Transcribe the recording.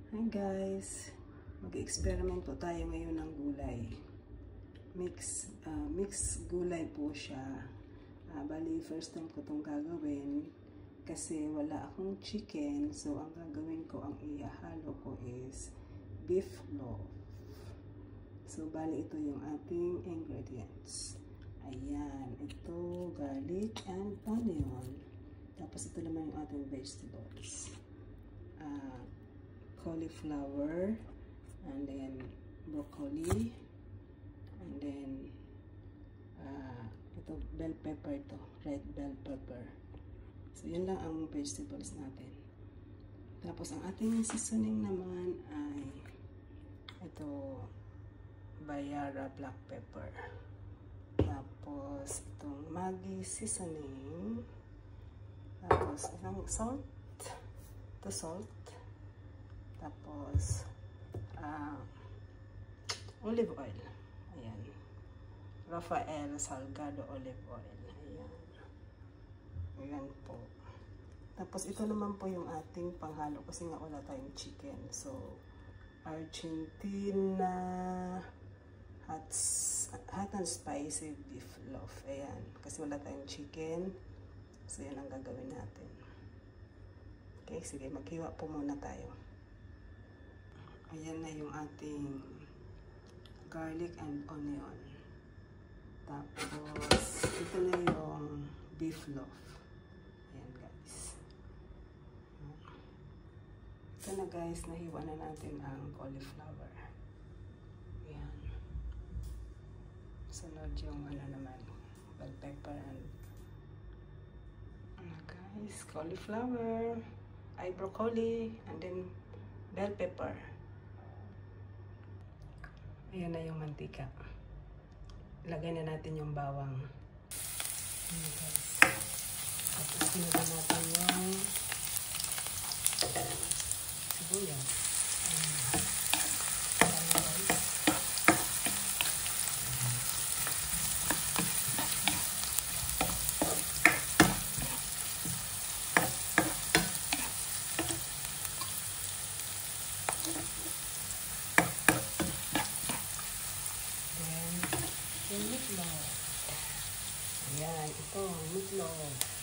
Hi guys, mag-experiment po tayo ngayon ng gulay. Mix gulay po siya. Bali, first time ko itong gagawin kasi wala akong chicken. So, ang gagawin ko, ang ihahalo ko is beef loaf. So, bali ito yung ating ingredients. Ayan, ito garlic and onion. Tapos ito naman yung ating vegetables. Cauliflower, and then broccoli, and then ito bell pepper, to red bell pepper. So yun lang ang vegetables natin. Tapos ang ating seasoning naman ay ito Bayara black pepper. Tapos itong Maggi seasoning. Tapos itong salt, tapos olive oil. Ayan. Rafael Salgado olive oil. Ayan. Ayan po. Tapos ito naman po yung ating panghalo kasi nga wala tayong chicken. So, Argentina hot and spicy beef loaf. Ayan. Kasi wala tayong chicken. So, yan ang gagawin natin. Okay, sige. Maghiwa po muna tayo. Ayan na yung ating garlic and onion. Tapos, ito na yung beef loaf. Ayan guys. Ito na guys, nahiwa na natin ang cauliflower. Ayan. Sunod yung ano naman, bell pepper and guys, cauliflower, ay broccoli, and then bell pepper. Ayan na yung mantika. Lagay na natin yung bawang. Ayan guys. Tapos sinagay natin yung sibuyas. Yung meatloaf. Ayan, ito, meatloaf.